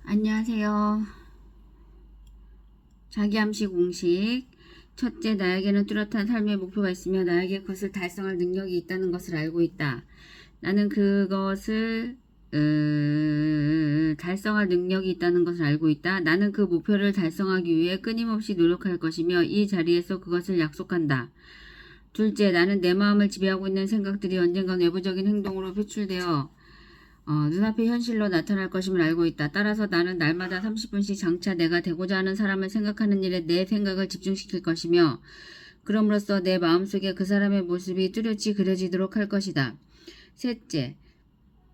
안녕하세요. 자기암시 공식. 첫째, 나에게는 뚜렷한 삶의 목표가 있으며 나에게 그것을 달성할 능력이 있다는 것을 알고 있다. 나는 그것을 달성할 능력이 있다는 것을 알고 있다. 나는 그 목표를 달성하기 위해 끊임없이 노력할 것이며 이 자리에서 그것을 약속한다. 둘째, 나는 내 마음을 지배하고 있는 생각들이 언젠가 내부적인 행동으로 표출되어 눈앞의 현실로 나타날 것임을 알고 있다. 따라서 나는 날마다 30분씩 장차 내가 되고자 하는 사람을 생각하는 일에 내 생각을 집중시킬 것이며 그럼으로써 내 마음속에 그 사람의 모습이 뚜렷이 그려지도록 할 것이다. 셋째,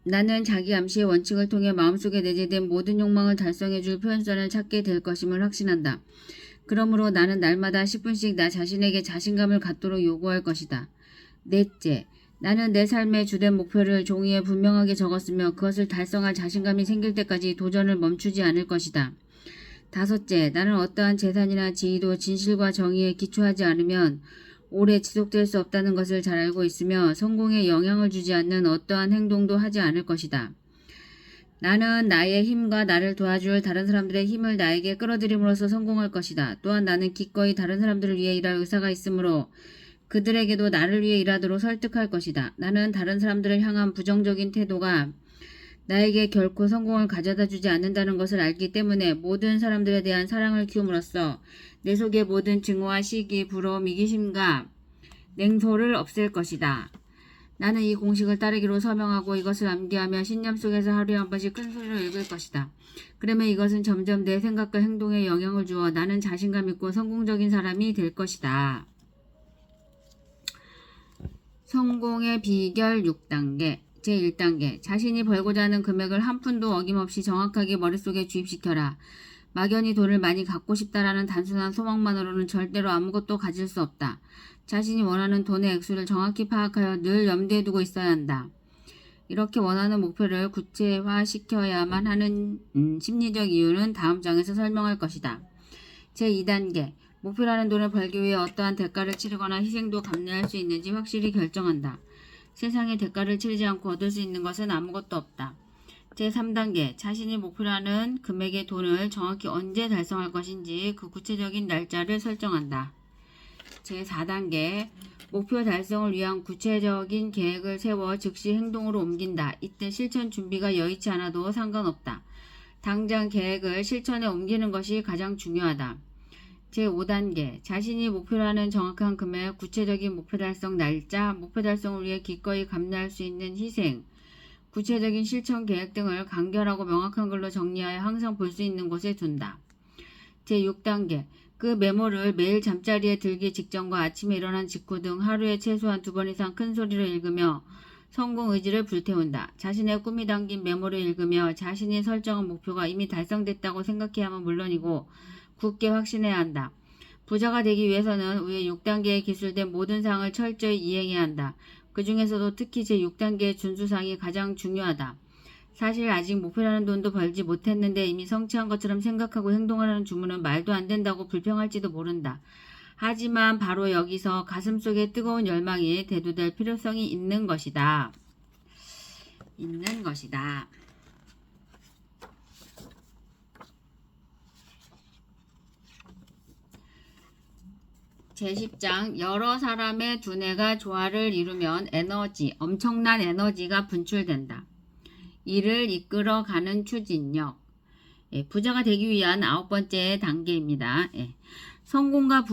나는 자기 암시의 원칙을 통해 마음속에 내재된 모든 욕망을 달성해줄 표현선을 찾게 될 것임을 확신한다. 그러므로 나는 날마다 10분씩 나 자신에게 자신감을 갖도록 요구할 것이다. 넷째, 나는 내 삶의 주된 목표를 종이에 분명하게 적었으며 그것을 달성할 자신감이 생길 때까지 도전을 멈추지 않을 것이다. 다섯째, 나는 어떠한 재산이나 지위도 진실과 정의에 기초하지 않으면 오래 지속될 수 없다는 것을 잘 알고 있으며 성공에 영향을 주지 않는 어떠한 행동도 하지 않을 것이다. 나는 나의 힘과 나를 도와줄 다른 사람들의 힘을 나에게 끌어들임으로써 성공할 것이다. 또한 나는 기꺼이 다른 사람들을 위해 일할 의사가 있으므로 그들에게도 나를 위해 일하도록 설득할 것이다. 나는 다른 사람들을 향한 부정적인 태도가 나에게 결코 성공을 가져다 주지 않는다는 것을 알기 때문에 모든 사람들에 대한 사랑을 키움으로써 내 속의 모든 증오와 시기, 부러움, 이기심과 냉소를 없앨 것이다. 나는 이 공식을 따르기로 서명하고 이것을 암기하며 신념 속에서 하루에 한 번씩 큰 소리로 읽을 것이다. 그러면 이것은 점점 내 생각과 행동에 영향을 주어 나는 자신감 있고 성공적인 사람이 될 것이다. 성공의 비결 6단계. 제1단계. 자신이 벌고자 하는 금액을 한 푼도 어김없이 정확하게 머릿속에 주입시켜라. 막연히 돈을 많이 갖고 싶다라는 단순한 소망만으로는 절대로 아무것도 가질 수 없다. 자신이 원하는 돈의 액수를 정확히 파악하여 늘 염두에 두고 있어야 한다. 이렇게 원하는 목표를 구체화시켜야만 하는 심리적 이유는 다음 장에서 설명할 것이다. 제2단계. 목표라는 돈을 벌기 위해 어떠한 대가를 치르거나 희생도 감내할 수 있는지 확실히 결정한다. 세상에 대가를 치르지 않고 얻을 수 있는 것은 아무것도 없다. 제3단계. 자신이 목표라는 금액의 돈을 정확히 언제 달성할 것인지 그 구체적인 날짜를 설정한다. 제4단계. 목표 달성을 위한 구체적인 계획을 세워 즉시 행동으로 옮긴다. 이때 실천 준비가 여의치 않아도 상관없다. 당장 계획을 실천에 옮기는 것이 가장 중요하다. 제5단계. 자신이 목표라는 정확한 금액, 구체적인 목표 달성 날짜, 목표 달성을 위해 기꺼이 감내할 수 있는 희생, 구체적인 실천 계획 등을 간결하고 명확한 걸로 정리하여 항상 볼 수 있는 곳에 둔다. 제6단계. 그 메모를 매일 잠자리에 들기 직전과 아침에 일어난 직후 등 하루에 최소한 2번 이상 큰 소리로 읽으며 성공 의지를 불태운다. 자신의 꿈이 담긴 메모를 읽으며 자신이 설정한 목표가 이미 달성됐다고 생각해야만 물론이고 굳게 확신해야 한다. 부자가 되기 위해서는 위에 6단계에 기술된 모든 사항을 철저히 이행해야 한다. 그 중에서도 특히 제6단계의 준수사항이 가장 중요하다. 사실 아직 목표라는 돈도 벌지 못했는데 이미 성취한 것처럼 생각하고 행동하라는 주문은 말도 안 된다고 불평할지도 모른다. 하지만 바로 여기서 가슴속에 뜨거운 열망이 대두될 필요성이 있는 것이다. 제10장. 여러 사람의 두뇌가 조화를 이루면 엄청난 에너지가 분출된다. 이를 이끌어가는 추진력. 부자가 되기 위한 9번째 단계입니다. 성공과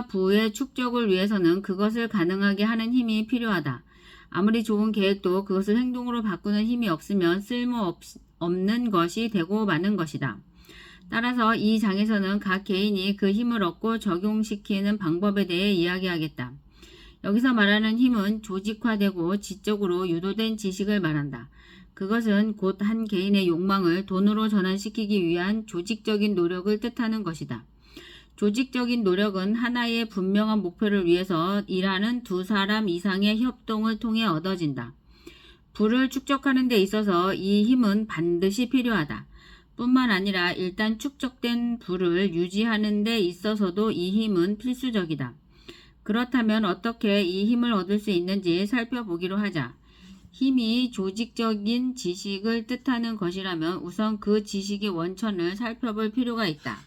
부의 축적을 위해서는 그것을 가능하게 하는 힘이 필요하다. 아무리 좋은 계획도 그것을 행동으로 바꾸는 힘이 없으면 쓸모없는 것이 되고 마는 것이다. 따라서 이 장에서는 각 개인이 그 힘을 얻고 적용시키는 방법에 대해 이야기하겠다. 여기서 말하는 힘은 조직화되고 지적으로 유도된 지식을 말한다. 그것은 곧 한 개인의 욕망을 돈으로 전환시키기 위한 조직적인 노력을 뜻하는 것이다. 조직적인 노력은 하나의 분명한 목표를 위해서 일하는 2사람 이상의 협동을 통해 얻어진다. 부를 축적하는 데 있어서 이 힘은 반드시 필요하다. 뿐만 아니라 일단 축적된 부를 유지하는 데 있어서도 이 힘은 필수적이다. 그렇다면 어떻게 이 힘을 얻을 수 있는지 살펴보기로 하자. 힘이 조직적인 지식을 뜻하는 것이라면 우선 그 지식의 원천을 살펴볼 필요가 있다.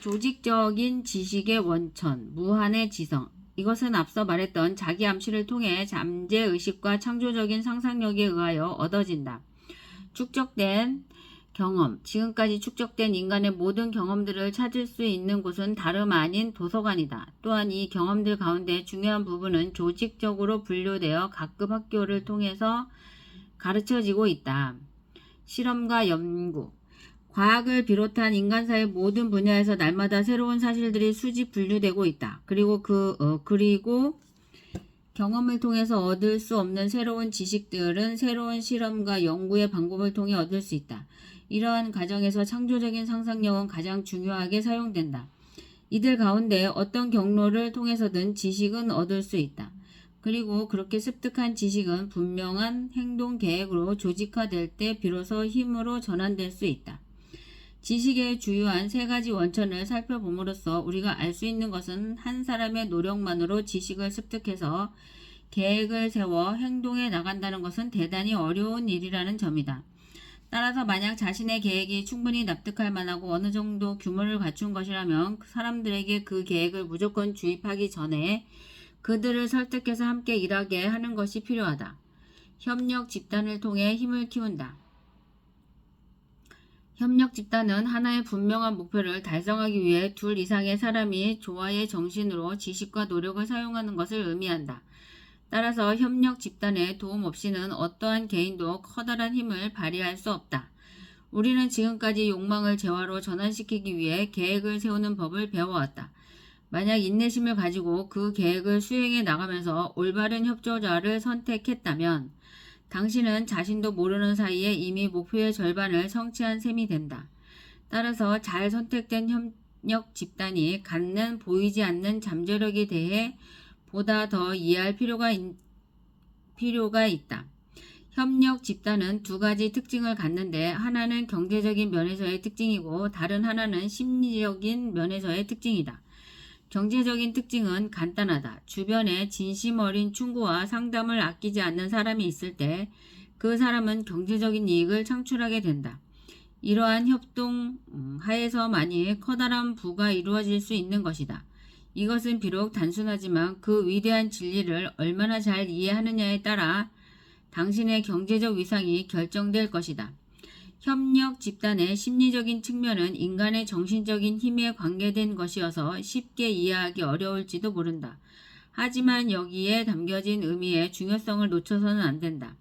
조직적인 지식의 원천, 무한의 지성. 이것은 앞서 말했던 자기 암시를 통해 잠재의식과 창조적인 상상력에 의하여 얻어진다. 축적된 경험, 지금까지 축적된 인간의 모든 경험들을 찾을 수 있는 곳은 다름 아닌 도서관이다. 또한 이 경험들 가운데 중요한 부분은 조직적으로 분류되어 각급 학교를 통해서 가르쳐지고 있다. 실험과 연구, 과학을 비롯한 인간사의 모든 분야에서 날마다 새로운 사실들이 수집 분류되고 있다. 그리고 경험을 통해서 얻을 수 없는 새로운 지식들은 새로운 실험과 연구의 방법을 통해 얻을 수 있다. 이러한 과정에서 창조적인 상상력은 가장 중요하게 사용된다. 이들 가운데 어떤 경로를 통해서든 지식은 얻을 수 있다. 그리고 그렇게 습득한 지식은 분명한 행동 계획으로 조직화될 때 비로소 힘으로 전환될 수 있다. 지식의 주요한 세 가지 원천을 살펴봄으로써 우리가 알 수 있는 것은 한 사람의 노력만으로 지식을 습득해서 계획을 세워 행동해 나간다는 것은 대단히 어려운 일이라는 점이다. 따라서 만약 자신의 계획이 충분히 납득할 만하고 어느 정도 규모를 갖춘 것이라면 사람들에게 그 계획을 무조건 주입하기 전에 그들을 설득해서 함께 일하게 하는 것이 필요하다. 협력 집단을 통해 힘을 키운다. 협력 집단은 하나의 분명한 목표를 달성하기 위해 둘 이상의 사람이 조화의 정신으로 지식과 노력을 사용하는 것을 의미한다. 따라서 협력 집단의 도움 없이는 어떠한 개인도 커다란 힘을 발휘할 수 없다. 우리는 지금까지 욕망을 재화로 전환시키기 위해 계획을 세우는 법을 배워왔다. 만약 인내심을 가지고 그 계획을 수행해 나가면서 올바른 협조자를 선택했다면 당신은 자신도 모르는 사이에 이미 목표의 절반을 성취한 셈이 된다. 따라서 잘 선택된 협력 집단이 갖는 보이지 않는 잠재력에 대해 보다 더 이해할 필요가 있다. 협력 집단은 두 가지 특징을 갖는데 하나는 경제적인 면에서의 특징이고 다른 하나는 심리적인 면에서의 특징이다. 경제적인 특징은 간단하다. 주변에 진심 어린 충고와 상담을 아끼지 않는 사람이 있을 때 그 사람은 경제적인 이익을 창출하게 된다. 이러한 협동 하에서만이 커다란 부가 이루어질 수 있는 것이다. 이것은 비록 단순하지만 그 위대한 진리를 얼마나 잘 이해하느냐에 따라 당신의 경제적 위상이 결정될 것이다. 협력 집단의 심리적인 측면은 인간의 정신적인 힘에 관계된 것이어서 쉽게 이해하기 어려울지도 모른다. 하지만 여기에 담겨진 의미의 중요성을 놓쳐서는 안 된다.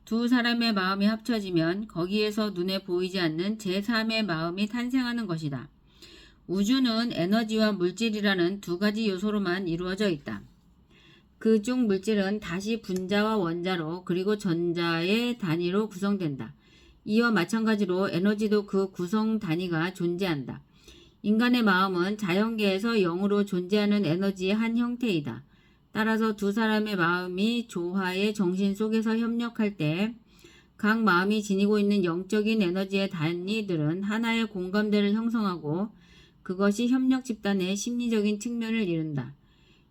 두 사람의 마음이 합쳐지면 거기에서 눈에 보이지 않는 제3의 마음이 탄생하는 것이다. 우주는 에너지와 물질이라는 두 가지 요소로만 이루어져 있다. 그중 물질은 다시 분자와 원자로 그리고 전자의 단위로 구성된다. 이와 마찬가지로 에너지도 그 구성 단위가 존재한다. 인간의 마음은 자연계에서 영으로 존재하는 에너지의 한 형태이다. 따라서 두 사람의 마음이 조화의 정신 속에서 협력할 때 각 마음이 지니고 있는 영적인 에너지의 단위들은 하나의 공감대를 형성하고 그것이 협력 집단의 심리적인 측면을 이룬다.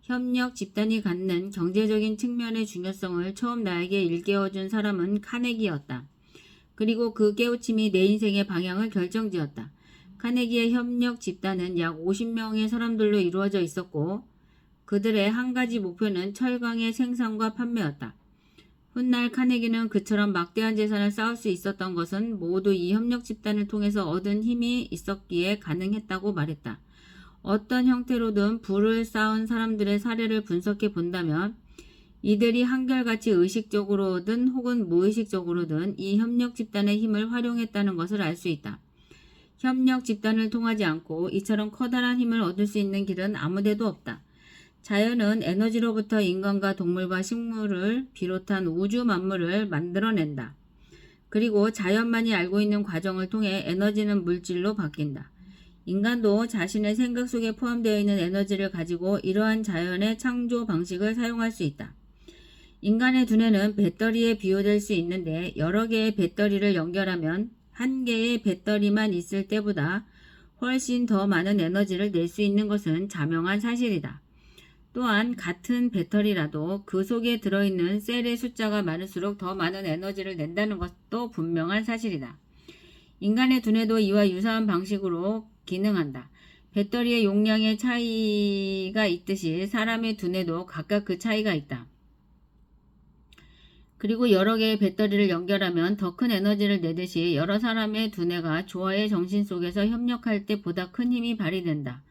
협력 집단이 갖는 경제적인 측면의 중요성을 처음 나에게 일깨워준 사람은 카네기였다. 그리고 그 깨우침이 내 인생의 방향을 결정지었다. 카네기의 협력 집단은 약 50명의 사람들로 이루어져 있었고 그들의 한 가지 목표는 철강의 생산과 판매였다. 훗날 카네기는 그처럼 막대한 재산을 쌓을 수 있었던 것은 모두 이 협력 집단을 통해서 얻은 힘이 있었기에 가능했다고 말했다. 어떤 형태로든 부를 쌓은 사람들의 사례를 분석해 본다면 이들이 한결같이 의식적으로든 혹은 무의식적으로든 이 협력 집단의 힘을 활용했다는 것을 알 수 있다. 협력 집단을 통하지 않고 이처럼 커다란 힘을 얻을 수 있는 길은 아무데도 없다. 자연은 에너지로부터 인간과 동물과 식물을 비롯한 우주 만물을 만들어낸다. 그리고 자연만이 알고 있는 과정을 통해 에너지는 물질로 바뀐다. 인간도 자신의 생각 속에 포함되어 있는 에너지를 가지고 이러한 자연의 창조 방식을 사용할 수 있다. 인간의 두뇌는 배터리에 비유될 수 있는데 여러 개의 배터리를 연결하면 한 개의 배터리만 있을 때보다 훨씬 더 많은 에너지를 낼 수 있는 것은 자명한 사실이다. 또한 같은 배터리라도 그 속에 들어있는 셀의 숫자가 많을수록 더 많은 에너지를 낸다는 것도 분명한 사실이다. 인간의 두뇌도 이와 유사한 방식으로 기능한다. 배터리의 용량의 차이가 있듯이 사람의 두뇌도 각각 그 차이가 있다. 그리고 여러 개의 배터리를 연결하면 더 큰 에너지를 내듯이 여러 사람의 두뇌가 조화의 정신 속에서 협력할 때 보다 큰 힘이 발휘된다.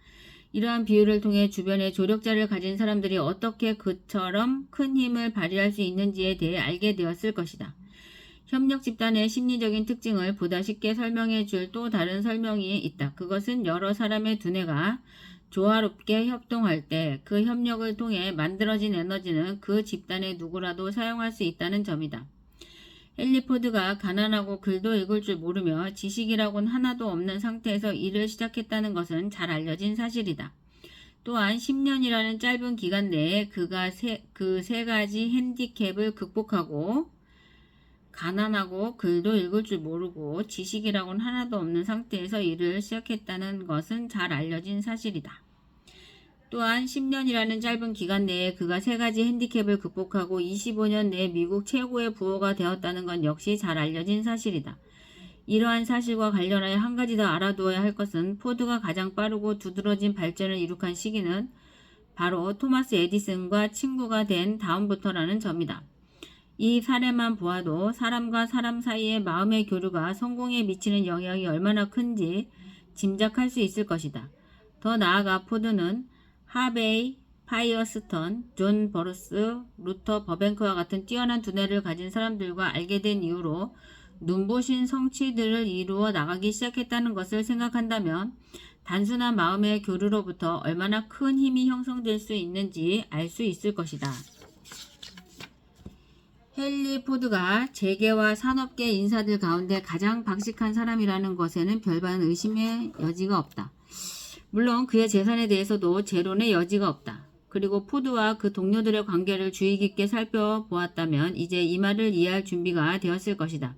이러한 비유를 통해 주변에 조력자를 가진 사람들이 어떻게 그처럼 큰 힘을 발휘할 수 있는지에 대해 알게 되었을 것이다. 협력 집단의 심리적인 특징을 보다 쉽게 설명해 줄 또 다른 설명이 있다. 그것은 여러 사람의 두뇌가 조화롭게 협동할 때 그 협력을 통해 만들어진 에너지는 그 집단의 누구라도 사용할 수 있다는 점이다. 헨리 포드가 가난하고 글도 읽을 줄 모르며 지식이라곤 하나도 없는 상태에서 일을 시작했다는 것은 잘 알려진 사실이다. 또한 10년이라는 짧은 기간 내에 그가 그 세 가지 핸디캡을 극복하고 가난하고 글도 읽을 줄 모르고 지식이라고는 하나도 없는 상태에서 일을 시작했다는 것은 잘 알려진 사실이다. 또한 10년이라는 짧은 기간 내에 그가 세 가지 핸디캡을 극복하고 25년 내에 미국 최고의 부호가 되었다는 건 역시 잘 알려진 사실이다. 이러한 사실과 관련하여 한 가지 더 알아두어야 할 것은 포드가 가장 빠르고 두드러진 발전을 이룩한 시기는 바로 토마스 에디슨과 친구가 된 다음부터라는 점이다. 이 사례만 보아도 사람과 사람 사이의 마음의 교류가 성공에 미치는 영향이 얼마나 큰지 짐작할 수 있을 것이다. 더 나아가 포드는 하베이, 파이어스턴, 존 버루스, 루터 버뱅크와 같은 뛰어난 두뇌를 가진 사람들과 알게 된 이후로 눈부신 성취들을 이루어 나가기 시작했다는 것을 생각한다면 단순한 마음의 교류로부터 얼마나 큰 힘이 형성될 수 있는지 알 수 있을 것이다. 헨리 포드가 재계와 산업계 인사들 가운데 가장 박식한 사람이라는 것에는 별반 의심의 여지가 없다. 물론 그의 재산에 대해서도 재론의 여지가 없다. 그리고 포드와 그 동료들의 관계를 주의 깊게 살펴보았다면 이제 이 말을 이해할 준비가 되었을 것이다.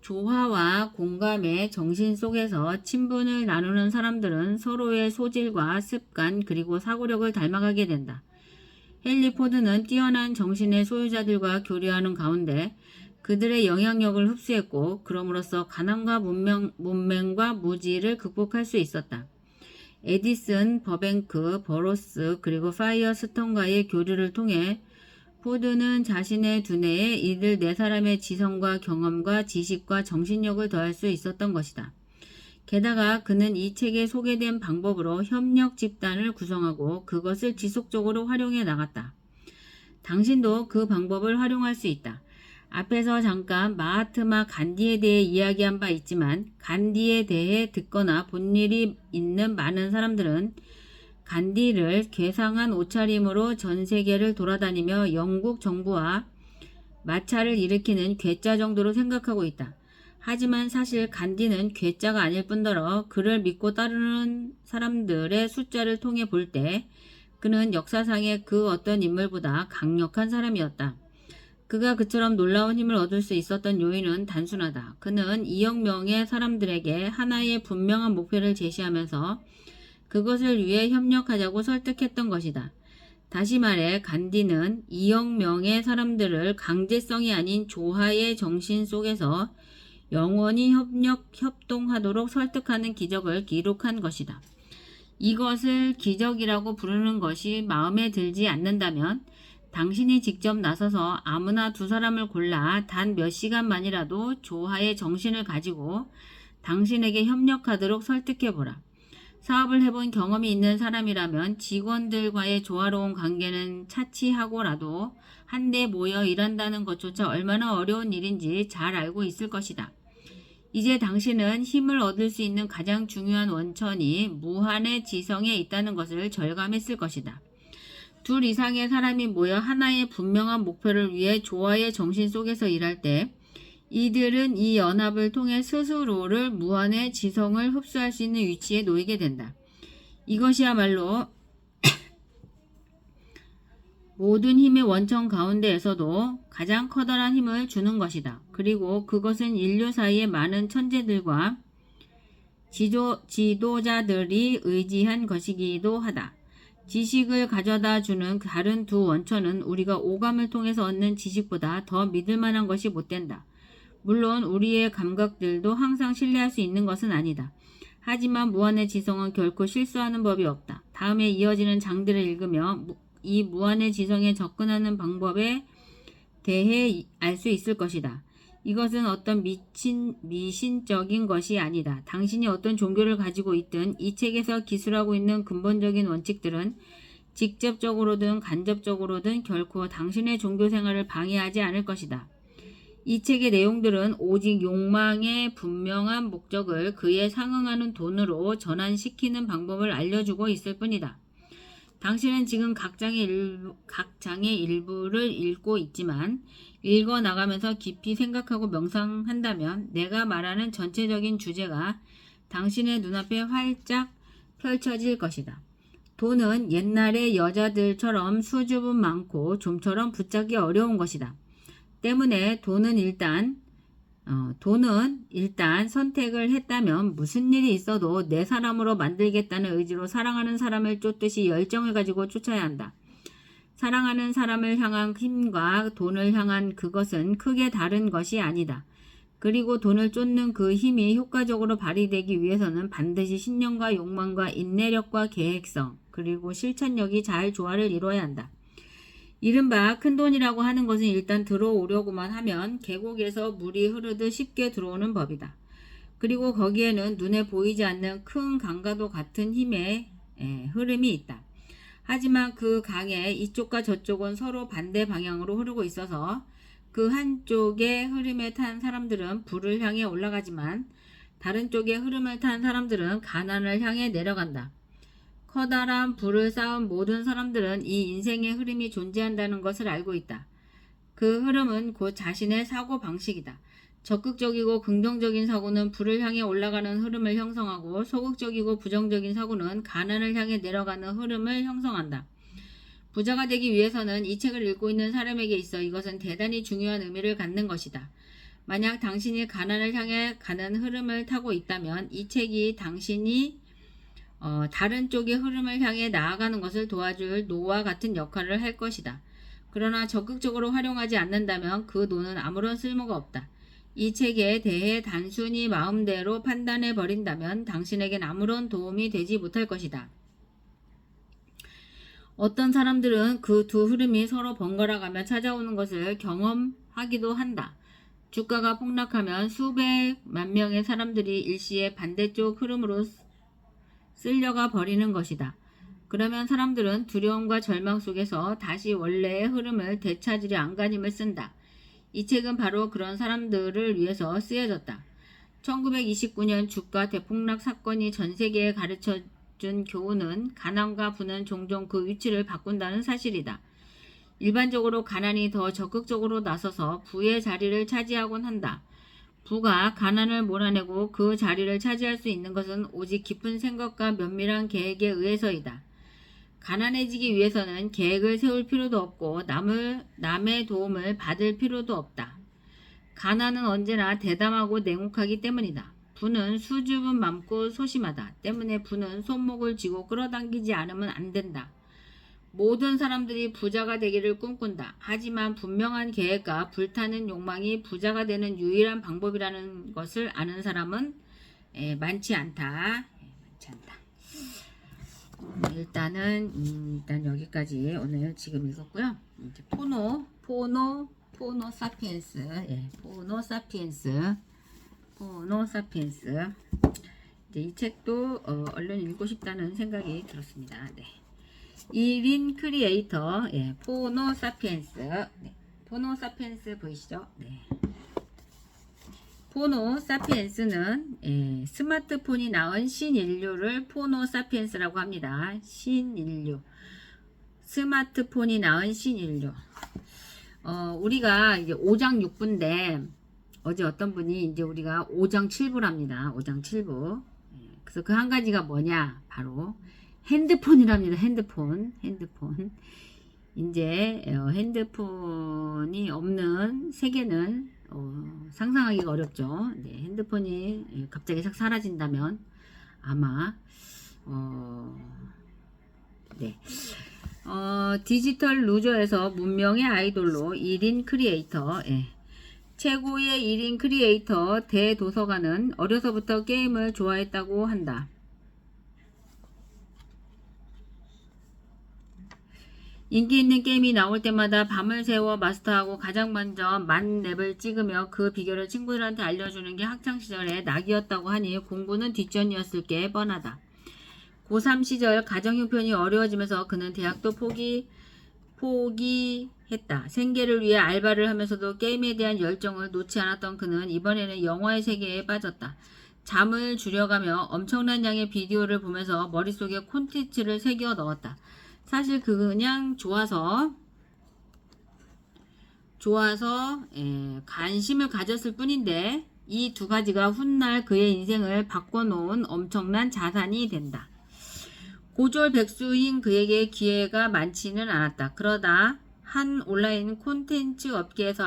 조화와 공감의 정신 속에서 친분을 나누는 사람들은 서로의 소질과 습관 그리고 사고력을 닮아가게 된다. 헨리 포드는 뛰어난 정신의 소유자들과 교류하는 가운데 그들의 영향력을 흡수했고 그럼으로써 가난과 문맹과 무지를 극복할 수 있었다. 에디슨, 버뱅크, 버로스 그리고 파이어스턴과의 교류를 통해 포드는 자신의 두뇌에 이들 네 사람의 지성과 경험과 지식과 정신력을 더할 수 있었던 것이다. 게다가 그는 이 책에 소개된 방법으로 협력 집단을 구성하고 그것을 지속적으로 활용해 나갔다. 당신도 그 방법을 활용할 수 있다. 앞에서 잠깐 마하트마 간디에 대해 이야기한 바 있지만 간디에 대해 듣거나 본 일이 있는 많은 사람들은 간디를 괴상한 옷차림으로 전 세계를 돌아다니며 영국 정부와 마찰을 일으키는 괴짜 정도로 생각하고 있다. 하지만 사실 간디는 괴짜가 아닐 뿐더러 그를 믿고 따르는 사람들의 숫자를 통해 볼 때 그는 역사상의 그 어떤 인물보다 강력한 사람이었다. 그가 그처럼 놀라운 힘을 얻을 수 있었던 요인은 단순하다. 그는 2억 명의 사람들에게 하나의 분명한 목표를 제시하면서 그것을 위해 협력하자고 설득했던 것이다. 다시 말해 간디는 2억 명의 사람들을 강제성이 아닌 조화의 정신 속에서 영원히 협동하도록 설득하는 기적을 기록한 것이다. 이것을 기적이라고 부르는 것이 마음에 들지 않는다면 당신이 직접 나서서 아무나 두 사람을 골라 단 몇 시간만이라도 조화의 정신을 가지고 당신에게 협력하도록 설득해보라. 사업을 해본 경험이 있는 사람이라면 직원들과의 조화로운 관계는 차치하고라도 한데 모여 일한다는 것조차 얼마나 어려운 일인지 잘 알고 있을 것이다. 이제 당신은 힘을 얻을 수 있는 가장 중요한 원천이 무한의 지성에 있다는 것을 절감했을 것이다. 둘 이상의 사람이 모여 하나의 분명한 목표를 위해 조화의 정신 속에서 일할 때 이들은 이 연합을 통해 스스로를 무한의 지성을 흡수할 수 있는 위치에 놓이게 된다. 이것이야말로 모든 힘의 원천 가운데에서도 가장 커다란 힘을 주는 것이다. 그리고 그것은 인류 사이의 많은 천재들과 지도자들이 의지한 것이기도 하다. 지식을 가져다 주는 다른 두 원천은 우리가 오감을 통해서 얻는 지식보다 더 믿을 만한 것이 못 된다. 물론 우리의 감각들도 항상 신뢰할 수 있는 것은 아니다. 하지만 무한의 지성은 결코 실수하는 법이 없다. 다음에 이어지는 장들을 읽으며 이 무한의 지성에 접근하는 방법에 대해 알 수 있을 것이다. 이것은 어떤 미신적인 것이 아니다. 당신이 어떤 종교를 가지고 있든 이 책에서 기술하고 있는 근본적인 원칙들은 직접적으로든 간접적으로든 결코 당신의 종교 생활을 방해하지 않을 것이다. 이 책의 내용들은 오직 욕망의 분명한 목적을 그에 상응하는 돈으로 전환시키는 방법을 알려주고 있을 뿐이다. 당신은 지금 각 장의 일부를 읽고 있지만 읽어 나가면서 깊이 생각하고 명상한다면 내가 말하는 전체적인 주제가 당신의 눈앞에 활짝 펼쳐질 것이다. 돈은 옛날의 여자들처럼 수줍음 많고 좀처럼 붙잡기 어려운 것이다. 때문에 돈은 일단 선택을 했다면 무슨 일이 있어도 내 사람으로 만들겠다는 의지로 사랑하는 사람을 쫓듯이 열정을 가지고 쫓아야 한다. 사랑하는 사람을 향한 힘과 돈을 향한 그것은 크게 다른 것이 아니다. 그리고 돈을 쫓는 그 힘이 효과적으로 발휘되기 위해서는 반드시 신념과 욕망과 인내력과 계획성 그리고 실천력이 잘 조화를 이루어야 한다. 이른바 큰돈이라고 하는 것은 일단 들어오려고만 하면 계곡에서 물이 흐르듯 쉽게 들어오는 법이다. 그리고 거기에는 눈에 보이지 않는 큰 강과도 같은 힘의 흐름이 있다. 하지만 그 강의 이쪽과 저쪽은 서로 반대 방향으로 흐르고 있어서 그 한쪽의 흐름에 탄 사람들은 불을 향해 올라가지만 다른 쪽의 흐름을 탄 사람들은 가난을 향해 내려간다. 커다란 불을 쌓은 모든 사람들은 이 인생의 흐름이 존재한다는 것을 알고 있다. 그 흐름은 곧 자신의 사고 방식이다. 적극적이고 긍정적인 사고는 불을 향해 올라가는 흐름을 형성하고 소극적이고 부정적인 사고는 가난을 향해 내려가는 흐름을 형성한다. 부자가 되기 위해서는 이 책을 읽고 있는 사람에게 있어 이것은 대단히 중요한 의미를 갖는 것이다. 만약 당신이 가난을 향해 가는 흐름을 타고 있다면 이 책이 당신이 다른 쪽의 흐름을 향해 나아가는 것을 도와줄 노와 같은 역할을 할 것이다. 그러나 적극적으로 활용하지 않는다면 그 노는 아무런 쓸모가 없다. 이 책에 대해 단순히 마음대로 판단해 버린다면 당신에겐 아무런 도움이 되지 못할 것이다. 어떤 사람들은 그 두 흐름이 서로 번갈아가며 찾아오는 것을 경험하기도 한다. 주가가 폭락하면 수백만 명의 사람들이 일시에 반대쪽 흐름으로 쓸려가 버리는 것이다. 그러면 사람들은 두려움과 절망 속에서 다시 원래의 흐름을 되찾으려 안간힘을 쓴다. 이 책은 바로 그런 사람들을 위해서 쓰여졌다. 1929년 주가 대폭락 사건이 전 세계에 가르쳐준 교훈은 가난과 부는 종종 그 위치를 바꾼다는 사실이다. 일반적으로 가난이 더 적극적으로 나서서 부의 자리를 차지하곤 한다. 부가 가난을 몰아내고 그 자리를 차지할 수 있는 것은 오직 깊은 생각과 면밀한 계획에 의해서이다. 가난해지기 위해서는 계획을 세울 필요도 없고 남의 도움을 받을 필요도 없다. 가난은 언제나 대담하고 냉혹하기 때문이다. 부는 수줍음 많고 소심하다. 때문에 부는 손목을 쥐고 끌어당기지 않으면 안 된다. 모든 사람들이 부자가 되기를 꿈꾼다. 하지만 분명한 계획과 불타는 욕망이 부자가 되는 유일한 방법이라는 것을 아는 사람은 많지 않다. 일단 여기까지 오늘 지금 읽었고요. 이제 포노 사피엔스, 포노 사피엔스. 이제 이 책도 얼른 읽고 싶다는 생각이 들었습니다. 네. 이린 크리에이터, 포노 사피엔스. 네. 포노 사피엔스 보이시죠? 네. 포노 사피엔스는 스마트폰이 낳은 신인류를 포노 사피엔스라고 합니다. 신인류. 스마트폰이 낳은 신인류. 우리가 이제 5장 6부인데 어제 어떤 분이 이제 우리가 5장 7부랍니다. 5장 7부. 그래서 그 한 가지가 뭐냐? 바로 핸드폰이랍니다. 핸드폰. 이제 핸드폰이 없는 세계는 상상하기가 어렵죠. 네, 핸드폰이 갑자기 싹 사라진다면 아마 네. 디지털 루저에서 문명의 아이돌로 1인 크리에이터. 예. 최고의 1인 크리에이터 대도서관은 어려서부터 게임을 좋아했다고 한다. 인기 있는 게임이 나올 때마다 밤을 새워 마스터하고 가장 먼저 만렙을 찍으며 그 비결을 친구들한테 알려주는 게 학창시절의 낙이었다고 하니 공부는 뒷전이었을 게 뻔하다. 고3 시절 가정 형편이 어려워지면서 그는 대학도 포기했다. 생계를 위해 알바를 하면서도 게임에 대한 열정을 놓지 않았던 그는 이번에는 영화의 세계에 빠졌다. 잠을 줄여가며 엄청난 양의 비디오를 보면서 머릿속에 콘텐츠를 새겨 넣었다. 사실 그냥 좋아서 관심을 가졌을 뿐인데 이 두 가지가 훗날 그의 인생을 바꿔놓은 엄청난 자산이 된다. 고졸백수인 그에게 기회가 많지는 않았다. 그러다 한 온라인 콘텐츠 업계에서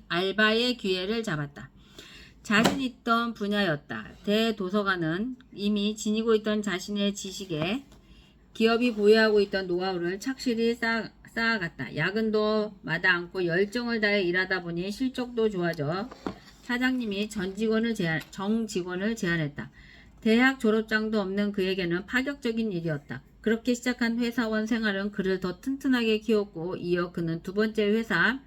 알바의 기회를 잡았다. 자신 있던 분야였다. 대도서관은 이미 지니고 있던 자신의 지식에 기업이 보유하고 있던 노하우를 착실히 쌓아갔다. 야근도 마다 않고 열정을 다해 일하다 보니 실적도 좋아져 사장님이 정직원을 제안했다. 대학 졸업장도 없는 그에게는 파격적인 일이었다. 그렇게 시작한 회사원 생활은 그를 더 튼튼하게 키웠고 이어 그는 두 번째 회사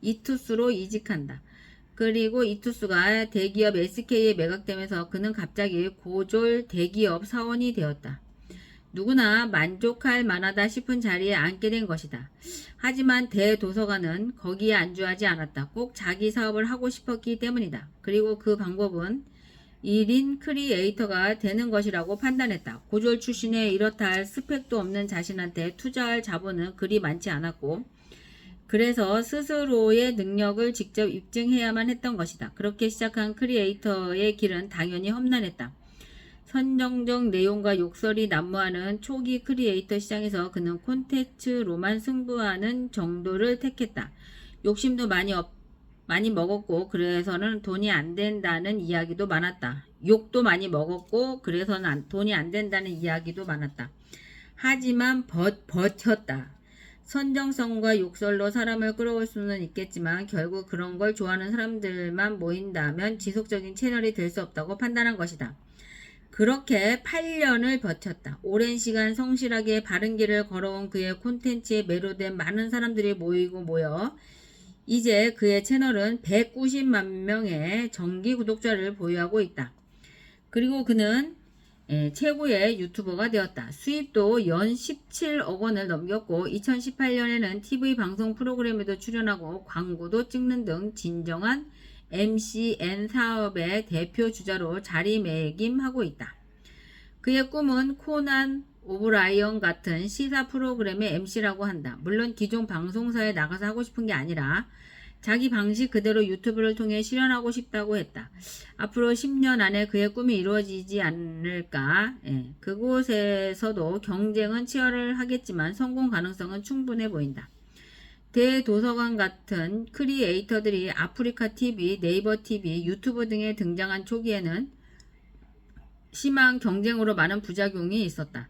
이투스로 이직한다. 그리고 이투스가 대기업 SK에 매각되면서 그는 갑자기 고졸 대기업 사원이 되었다. 누구나 만족할 만하다 싶은 자리에 앉게 된 것이다. 하지만 대도서관은 거기에 안주하지 않았다. 꼭 자기 사업을 하고 싶었기 때문이다. 그리고 그 방법은 1인 크리에이터가 되는 것이라고 판단했다. 고졸 출신에 이렇다 할 스펙도 없는 자신한테 투자할 자본은 그리 많지 않았고 그래서 스스로의 능력을 직접 입증해야만 했던 것이다. 그렇게 시작한 크리에이터의 길은 당연히 험난했다. 선정적 내용과 욕설이 난무하는 초기 크리에이터 시장에서 그는 콘텐츠로만 승부하는 정도를 택했다. 욕심도 많이 먹었고 그래서는 돈이 안 된다는 이야기도 많았다. 욕도 많이 먹었고 그래서는 돈이 안 된다는 이야기도 많았다. 하지만 버텼다. 선정성과 욕설로 사람을 끌어올 수는 있겠지만 결국 그런 걸 좋아하는 사람들만 모인다면 지속적인 채널이 될 수 없다고 판단한 것이다. 그렇게 8년을 버텼다. 오랜 시간 성실하게 바른 길을 걸어온 그의 콘텐츠에 매료된 많은 사람들이 모여 이제 그의 채널은 190만 명의 정기 구독자를 보유하고 있다. 그리고 그는 최고의 유튜버가 되었다. 수입도 연 17억 원을 넘겼고 2018년에는 TV 방송 프로그램에도 출연하고 광고도 찍는 등 진정한 MCN 사업의 대표 주자로 자리매김하고 있다. 그의 꿈은 코난 오브라이언 같은 시사 프로그램의 MC라고 한다. 물론 기존 방송사에 나가서 하고 싶은 게 아니라 자기 방식 그대로 유튜브를 통해 실현하고 싶다고 했다. 앞으로 10년 안에 그의 꿈이 이루어지지 않을까? 그곳에서도 경쟁은 치열하겠지만 성공 가능성은 충분해 보인다. 대도서관 같은 크리에이터들이 아프리카 TV, 네이버 TV, 유튜브 등에 등장한 초기에는 심한 경쟁으로 많은 부작용이 있었다.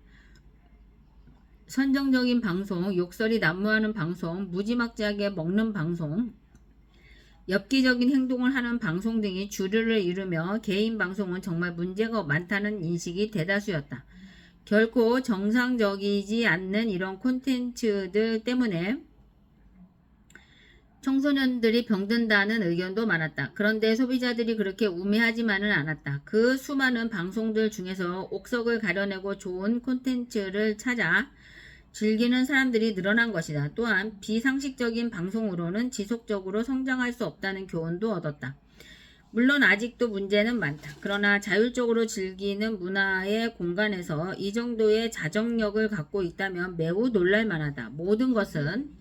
선정적인 방송, 욕설이 난무하는 방송, 무지막지하게 먹는 방송, 엽기적인 행동을 하는 방송 등이 주류를 이루며 개인 방송은 정말 문제가 많다는 인식이 대다수였다. 결코 정상적이지 않는 이런 콘텐츠들 때문에 청소년들이 병든다는 의견도 많았다. 그런데 소비자들이 그렇게 우매하지만은 않았다. 그 수많은 방송들 중에서 옥석을 가려내고 좋은 콘텐츠를 찾아 즐기는 사람들이 늘어난 것이다. 또한 비상식적인 방송으로는 지속적으로 성장할 수 없다는 교훈도 얻었다. 물론 아직도 문제는 많다. 그러나 자율적으로 즐기는 문화의 공간에서 이 정도의 자정력을 갖고 있다면 매우 놀랄만하다. 모든 것은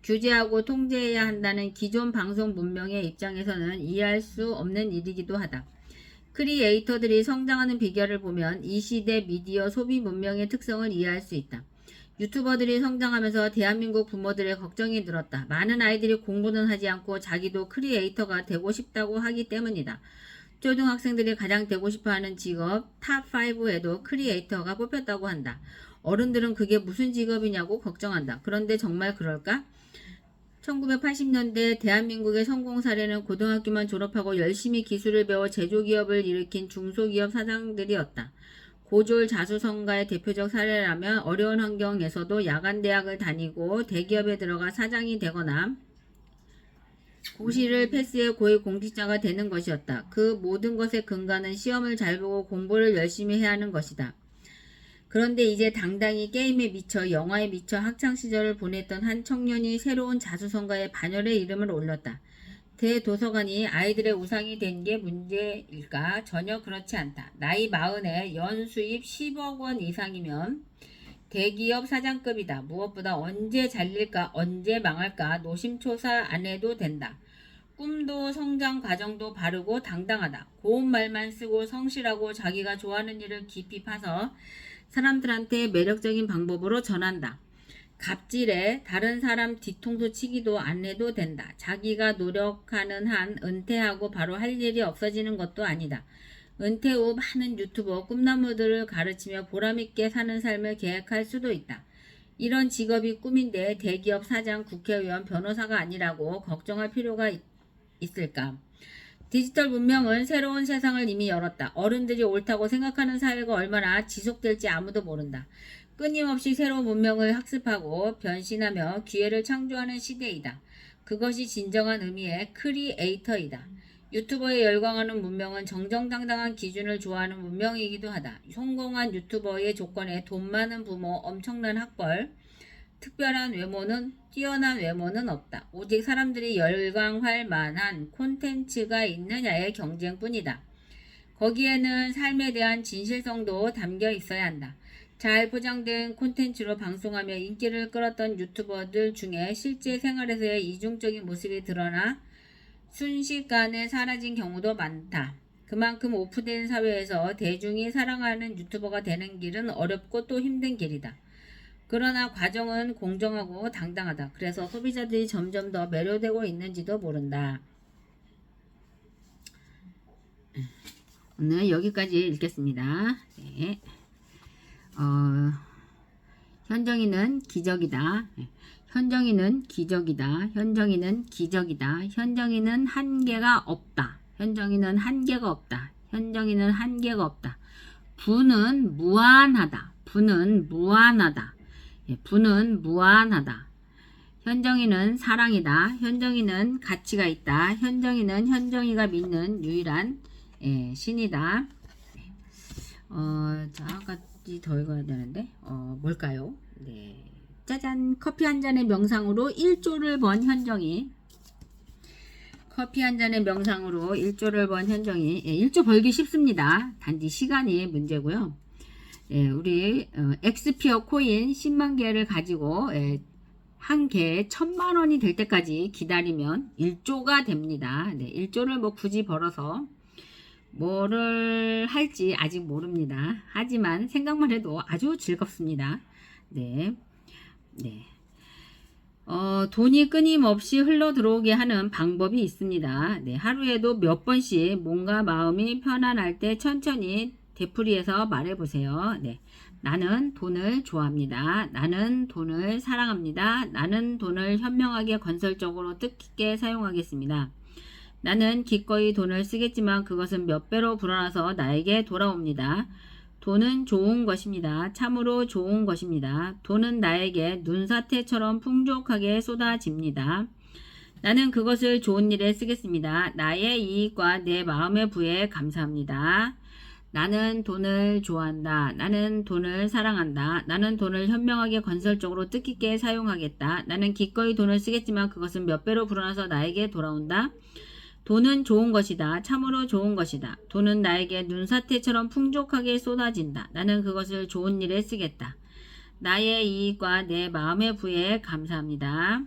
규제하고 통제해야 한다는 기존 방송 문명의 입장에서는 이해할 수 없는 일이기도 하다. 크리에이터들이 성장하는 비결을 보면 이 시대 미디어 소비 문명의 특성을 이해할 수 있다. 유튜버들이 성장하면서 대한민국 부모들의 걱정이 늘었다. 많은 아이들이 공부는 하지 않고 자기도 크리에이터가 되고 싶다고 하기 때문이다. 초등학생들이 가장 되고 싶어하는 직업 탑5에도 크리에이터가 뽑혔다고 한다. 어른들은 그게 무슨 직업이냐고 걱정한다. 그런데 정말 그럴까? 1980년대 대한민국의 성공 사례는 고등학교만 졸업하고 열심히 기술을 배워 제조기업을 일으킨 중소기업 사장들이었다. 고졸 자수성가의 대표적 사례라면 어려운 환경에서도 야간대학을 다니고 대기업에 들어가 사장이 되거나 고시를 패스해 고위 공직자가 되는 것이었다. 그 모든 것의 근간은 시험을 잘 보고 공부를 열심히 해야 하는 것이다. 그런데 이제 당당히 게임에 미쳐 영화에 미쳐 학창시절을 보냈던 한 청년이 새로운 자수성가에 반열의 이름을 올렸다. 대도서관이 아이들의 우상이 된 게 문제일까? 전혀 그렇지 않다. 나이 40에 연수입 10억 원 이상이면 대기업 사장급이다. 무엇보다 언제 잘릴까 언제 망할까 노심초사 안 해도 된다. 꿈도 성장 과정도 바르고 당당하다. 고운 말만 쓰고 성실하고 자기가 좋아하는 일을 깊이 파서 사람들한테 매력적인 방법으로 전한다. 갑질에 다른 사람 뒤통수 치기도 안 해도 된다. 자기가 노력하는 한 은퇴하고 바로 할 일이 없어지는 것도 아니다. 은퇴 후 많은 유튜버 꿈나무들을 가르치며 보람있게 사는 삶을 계획할 수도 있다. 이런 직업이 꿈인데 대기업 사장, 국회의원, 변호사가 아니라고 걱정할 필요가 있을까? 디지털 문명은 새로운 세상을 이미 열었다. 어른들이 옳다고 생각하는 사회가 얼마나 지속될지 아무도 모른다. 끊임없이 새로운 문명을 학습하고 변신하며 기회를 창조하는 시대이다. 그것이 진정한 의미의 크리에이터이다. 유튜버에 열광하는 문명은 정정당당한 기준을 좋아하는 문명이기도 하다. 성공한 유튜버의 조건에 돈 많은 부모, 엄청난 학벌, 특별한 외모는 뛰어난 외모는 없다. 오직 사람들이 열광할 만한 콘텐츠가 있느냐의 경쟁뿐이다. 거기에는 삶에 대한 진실성도 담겨 있어야 한다. 잘 포장된 콘텐츠로 방송하며 인기를 끌었던 유튜버들 중에 실제 생활에서의 이중적인 모습이 드러나 순식간에 사라진 경우도 많다. 그만큼 오프된 사회에서 대중이 사랑하는 유튜버가 되는 길은 어렵고 또 힘든 길이다. 그러나 과정은 공정하고 당당하다. 그래서 소비자들이 점점 더 매료되고 있는지도 모른다. 오늘 여기까지 읽겠습니다. 네. 현정이는 기적이다. 현정이는 기적이다. 현정이는 기적이다. 현정이는 한계가 없다. 현정이는 한계가 없다. 현정이는 한계가 없다. 부는 무한하다. 부는 무한하다. 부는 무한하다. 현정이는 사랑이다. 현정이는 가치가 있다. 현정이는 현정이가 믿는 유일한 신이다. 자, 한 가지 더 읽어야 되는데 뭘까요? 네, 짜잔! 커피 한 잔의 명상으로 1조를 번 현정이. 커피 한 잔의 명상으로 1조를 번 현정이. 1조 벌기 쉽습니다. 단지 시간이 문제고요. 우리 엑스피어 코인 10만 개를 가지고 한 개에 1000만 원이 될 때까지 기다리면 1조가 됩니다. 1조를 뭐 굳이 벌어서 뭐를 할지 아직 모릅니다. 하지만 생각만 해도 아주 즐겁습니다. 돈이 끊임없이 흘러 들어오게 하는 방법이 있습니다. 하루에도 몇 번씩 뭔가 마음이 편안할 때 천천히 되풀이해서 말해보세요. 나는 돈을 좋아합니다. 나는 돈을 사랑합니다. 나는 돈을 현명하게 건설적으로 뜻깊게 사용하겠습니다. 나는 기꺼이 돈을 쓰겠지만 그것은 몇 배로 불어나서 나에게 돌아옵니다. 돈은 좋은 것입니다. 참으로 좋은 것입니다. 돈은 나에게 눈사태처럼 풍족하게 쏟아집니다. 나는 그것을 좋은 일에 쓰겠습니다. 나의 이익과 내 마음의 부에 감사합니다. 나는 돈을 좋아한다. 나는 돈을 사랑한다. 나는 돈을 현명하게 건설적으로 뜻깊게 사용하겠다. 나는 기꺼이 돈을 쓰겠지만 그것은 몇 배로 불어나서 나에게 돌아온다. 돈은 좋은 것이다. 참으로 좋은 것이다. 돈은 나에게 눈사태처럼 풍족하게 쏟아진다. 나는 그것을 좋은 일에 쓰겠다. 나의 이익과 내 마음의 부에 감사합니다.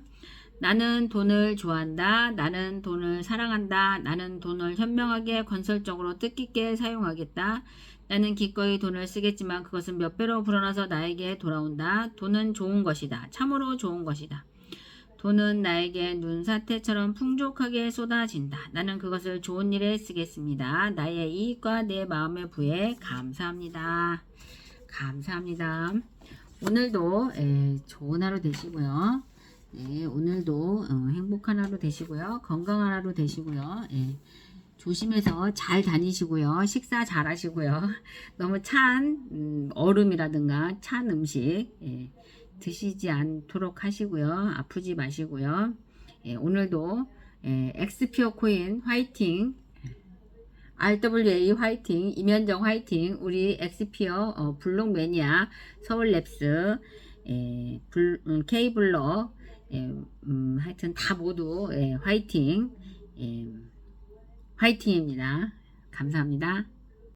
나는 돈을 좋아한다. 나는 돈을 사랑한다. 나는 돈을 현명하게 건설적으로 뜻깊게 사용하겠다. 나는 기꺼이 돈을 쓰겠지만 그것은 몇 배로 불어나서 나에게 돌아온다. 돈은 좋은 것이다. 참으로 좋은 것이다. 돈은 나에게 눈사태처럼 풍족하게 쏟아진다. 나는 그것을 좋은 일에 쓰겠습니다. 나의 이익과 내 마음의 부에 감사합니다. 감사합니다. 오늘도 좋은 하루 되시고요. 네, 오늘도 행복한 하루 되시고요. 건강한 하루 되시고요. 조심해서 잘 다니시고요. 식사 잘 하시고요. 너무 찬 얼음이라든가 찬 음식 드시지 않도록 하시고요. 아프지 마시고요. 오늘도 엑스피어 코인 화이팅, RWA 화이팅, 임현정 화이팅, 우리 엑스피어 블록 매니아, 서울랩스, K블럭, 하여튼 다 모두 화이팅, 화이팅입니다. 감사합니다.